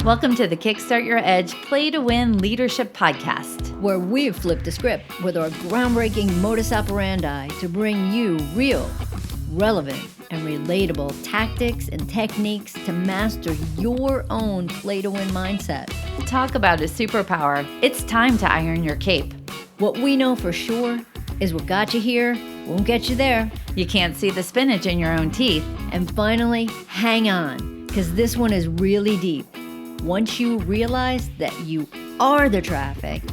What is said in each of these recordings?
Welcome to the Kickstart Your Edge Play to Win Leadership Podcast, where we've flipped the script with our groundbreaking modus operandi to bring you real, relevant, and relatable tactics and techniques to master your own play to win mindset. Talk about a superpower. It's time to iron your cape. What we know for sure is what got you here won't get you there. You can't see the spinach in your own teeth. And finally, hang on, because this one is really deep. Once you realize that you are the traffic,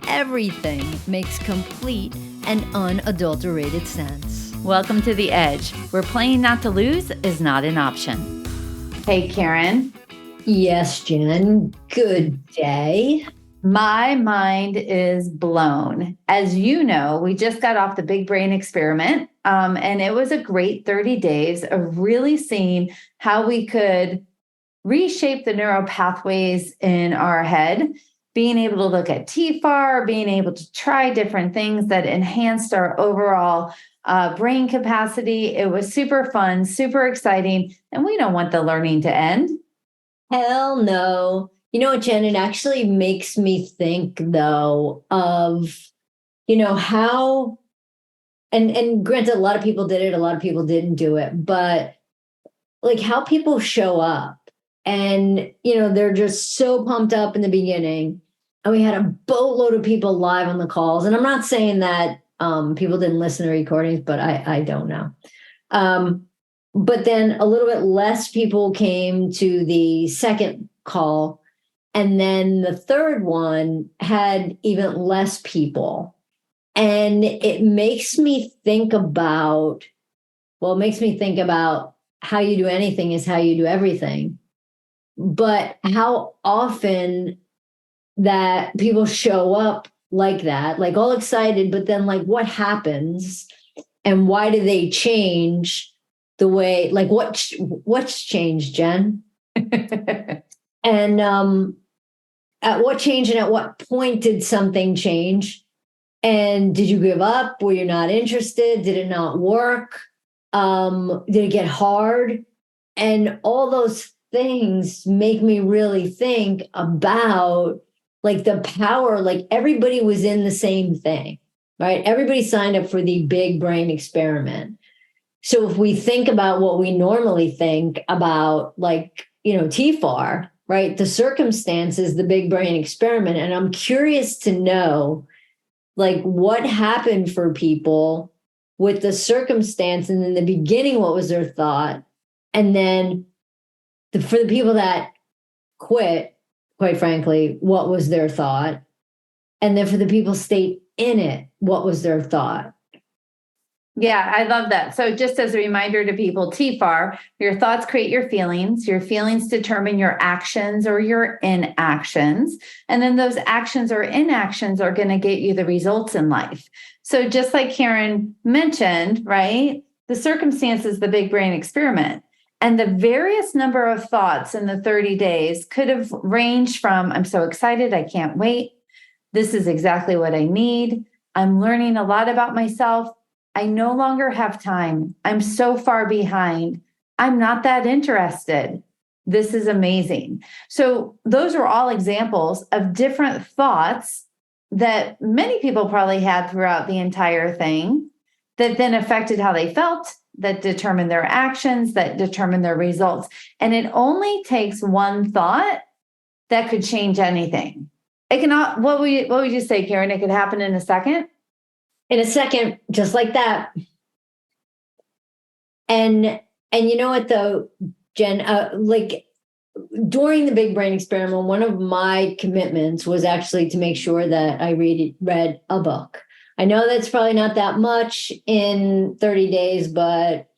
everything makes complete and unadulterated sense. Welcome to The Edge, where playing not to lose is not an option. Hey, Karen. Yes, Jen. Good day. My mind is blown. As you know, we just got off the big brain experiment, and it was a great 30 days of really seeing how we could reshape the neural pathways in our head, being able to look at TFAR, being able to try different things that enhanced our overall brain capacity. It was super fun, super exciting, and we don't want the learning to end. Hell no. You know what, Jen, it actually makes me think, though, of, how, and granted, a lot of people did it, a lot of people didn't do it, but like how people show up. And, they're just so pumped up in the beginning. And we had a boatload of people live on the calls. And I'm not saying that people didn't listen to recordings, but I don't know. But then a little bit less people came to the second call. And then the third one had even less people. And it makes me think about how you do anything is how you do everything. But how often that people show up like that, like all excited, but then like what happens and why do they change the way, like what's changed, Jen? And at what change and at what point did something change? And did you give up? Were you not interested? Did it not work? Did it get hard? And all those things make me really think about like the power, like everybody was in the same thing, right? Everybody signed up for the big brain experiment. So if we think about what we normally think about, like, TFAR, right? The circumstances, the big brain experiment. And I'm curious to know like what happened for people with the circumstance. And in the beginning, what was their thought? And then for the people that quit, quite frankly, what was their thought? And then for the people stayed in it, what was their thought? Yeah, I love that. So just as a reminder to people, TFAR, your thoughts create your feelings determine your actions or your inactions. And then those actions or inactions are going to get you the results in life. So just like Karen mentioned, right? The circumstances, the big brain experiment. And the various number of thoughts in the 30 days could have ranged from, I'm so excited, I can't wait. This is exactly what I need. I'm learning a lot about myself. I no longer have time. I'm so far behind. I'm not that interested. This is amazing. So those are all examples of different thoughts that many people probably had throughout the entire thing that then affected how they felt, that determine their actions, that determine their results. And it only takes one thought that could change anything. It cannot, what would you say, Karen? It could happen in a second? In a second, just like that. And you know what though, Jen, like during the big brain experiment, one of my commitments was actually to make sure that I read a book. I know that's probably not that much in 30 days, but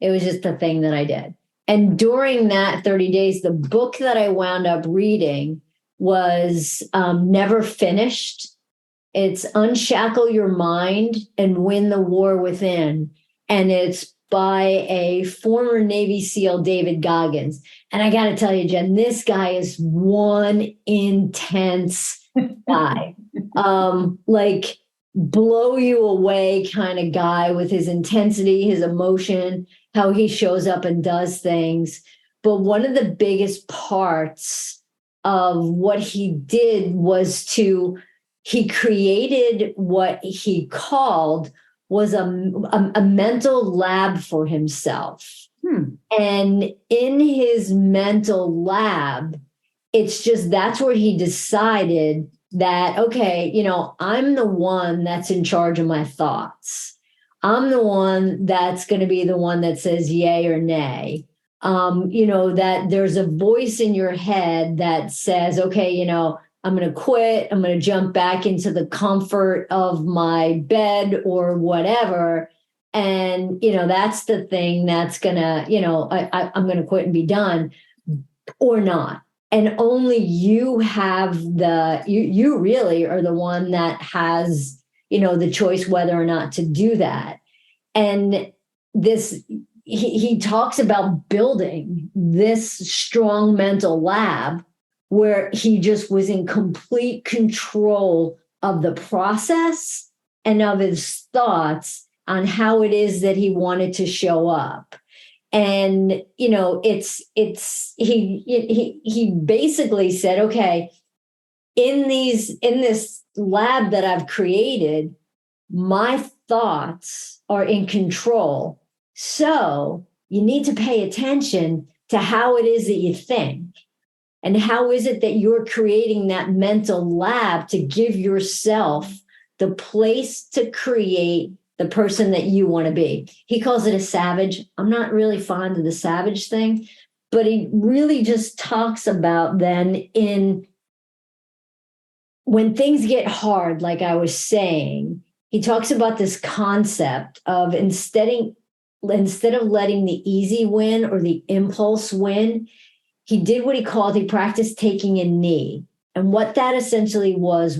it was just a thing that I did. And during that 30 days, the book that I wound up reading was Never Finished. It's Unshackle Your Mind and Win the War Within. And it's by a former Navy SEAL, David Goggins. And I got to tell you, Jen, this guy is one intense guy. Like blow you away kind of guy with his intensity, his emotion, how he shows up and does things. But one of the biggest parts of what he did was he created what he called was a mental lab for himself. And in his mental lab, it's just that's where he decided that, okay, I'm the one that's in charge of my thoughts. I'm the one that's going to be the one that says yay or nay. That there's a voice in your head that says, okay, I'm going to quit. I'm going to jump back into the comfort of my bed or whatever. And, that's the thing that's going to, I'm going to quit and be done or not. And only you have you really are the one that has, the choice whether or not to do that. And he talks about building this strong mental lab where he just was in complete control of the process and of his thoughts on how it is that he wanted to show up. And he basically said, okay, in this lab that I've created, my thoughts are in control. So you need to pay attention to how it is that you think. And how is it that you're creating that mental lab to give yourself the place to create the person that you want to be? He calls it a savage. I'm not really fond of the savage thing, but he really just talks about then when things get hard, like I was saying, he talks about this concept of instead of letting the easy win or the impulse win, he did what he practiced taking a knee. And what that essentially was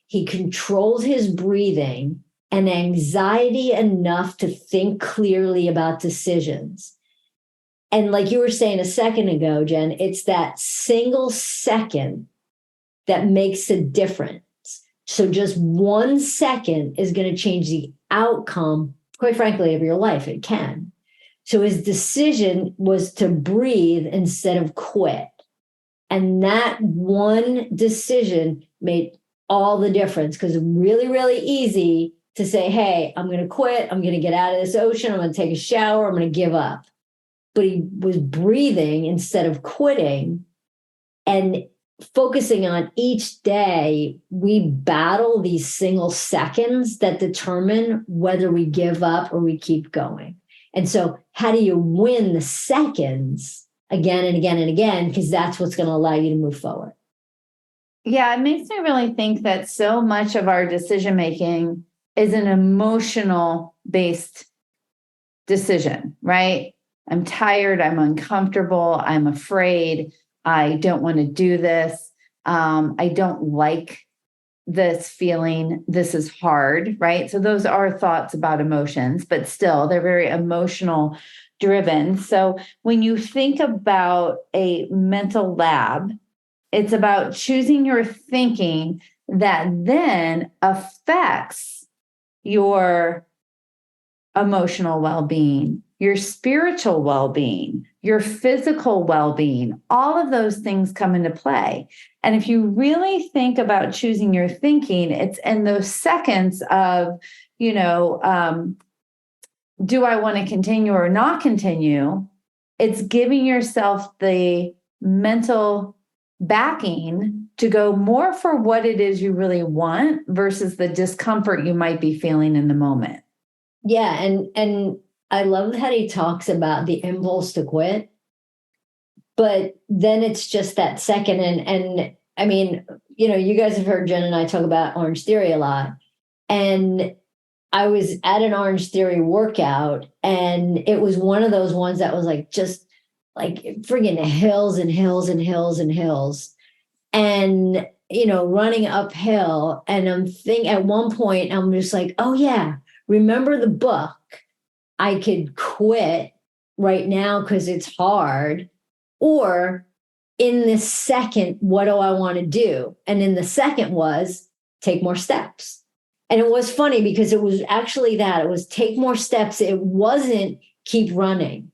he controlled his breathing and anxiety enough to think clearly about decisions. And like you were saying a second ago, Jen, it's that single second that makes a difference. So just 1 second is going to change the outcome, quite frankly, of your life. It can. So his decision was to breathe instead of quit. And that one decision made all the difference, because it's really, really easy to say, hey, I'm going to quit. I'm going to get out of this ocean. I'm going to take a shower. I'm going to give up. But he was breathing instead of quitting and focusing on each day. We battle these single seconds that determine whether we give up or we keep going. And so how do you win the seconds again and again and again? Because that's what's going to allow you to move forward. Yeah, it makes me really think that so much of our decision making is an emotional based decision, right? I'm tired, I'm uncomfortable, I'm afraid, I don't want to do this, I don't like this feeling, this is hard, right? So those are thoughts about emotions, but still they're very emotional driven. So when you think about a mental lab, it's about choosing your thinking that then affects your emotional well-being, your spiritual well-being, your physical well-being. All of those things come into play. And if you really think about choosing your thinking, it's in those seconds of, do I want to continue or not continue? It's giving yourself the mental backing to go more for what it is you really want versus the discomfort you might be feeling in the moment. Yeah. And I love that he talks about the impulse to quit, but then it's just that second. And I mean, you guys have heard Jen and I talk about Orange Theory a lot. And I was at an Orange Theory workout, and it was one of those ones that was like, just like friggin' hills and hills and hills and hills. And, running uphill. And at one point, I'm just like, oh yeah, remember the book? I could quit right now because it's hard. Or in this second, what do I want to do? And in the second was take more steps. And it was funny because it was actually that. It was take more steps. It wasn't keep running.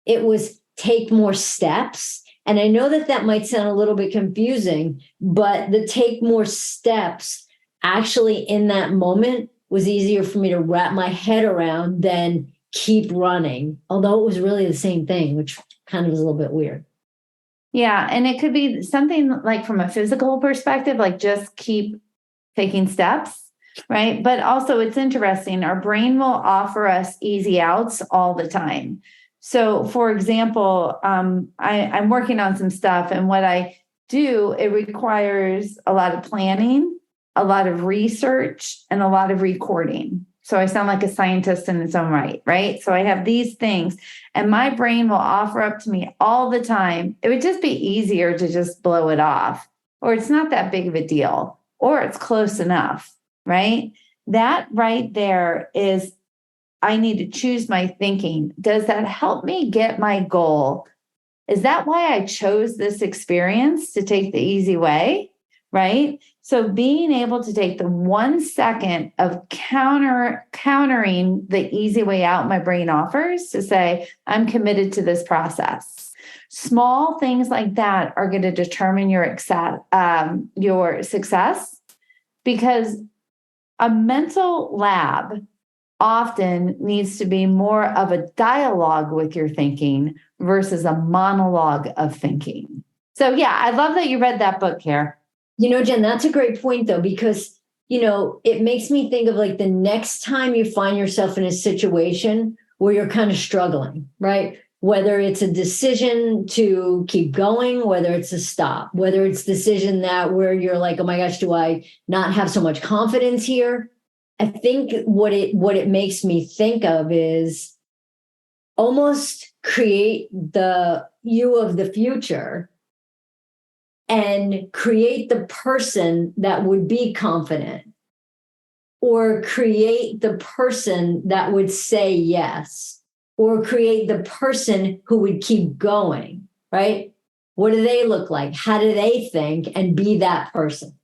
It was take more steps And I know that that might sound a little bit confusing, but the take more steps actually in that moment was easier for me to wrap my head around than keep running, although it was really the same thing, which kind of is a little bit weird. Yeah. And it could be something like from a physical perspective, like just keep taking steps, right? But also, it's interesting. Our brain will offer us easy outs all the time. So, for example, I'm working on some stuff, and what I do, it requires a lot of planning, a lot of research, and a lot of recording. So I sound like a scientist in its own right, right? So I have these things, and my brain will offer up to me all the time. It would just be easier to just blow it off, or it's not that big of a deal, or it's close enough, right? That right there is, I need to choose my thinking. Does that help me get my goal? Is that why I chose this experience to take the easy way? Right. So being able to take the 1 second of countering the easy way out my brain offers to say, I'm committed to this process. Small things like that are going to determine your success, because a mental lab often needs to be more of a dialogue with your thinking versus a monologue of thinking. So, yeah, I love that you read that book, Care. Jen, that's a great point, though, because, it makes me think of like the next time you find yourself in a situation where you're kind of struggling, right? Whether it's a decision to keep going, whether it's a stop, whether it's decision that where you're like, oh my gosh, do I not have so much confidence here? I think what it makes me think of is almost create the you of the future and create the person that would be confident, or create the person that would say yes, or create the person who would keep going, right? What do they look like? How do they think? And be that person.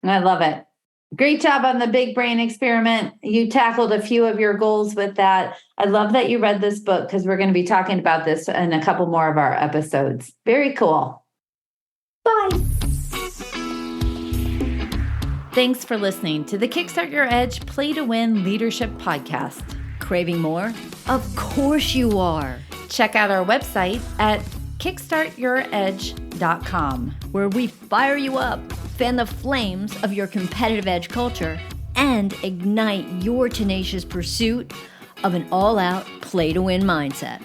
I love it. Great job on the big brain experiment. You tackled a few of your goals with that. I love that you read this book, because we're going to be talking about this in a couple more of our episodes. Very cool. Bye. Thanks for listening to the Kickstart Your Edge Play to Win Leadership Podcast. Craving more? Of course you are. Check out our website at kickstartyouredge.com, where we fire you up, fan the flames of your competitive edge culture, and ignite your tenacious pursuit of an all-out play-to-win mindset.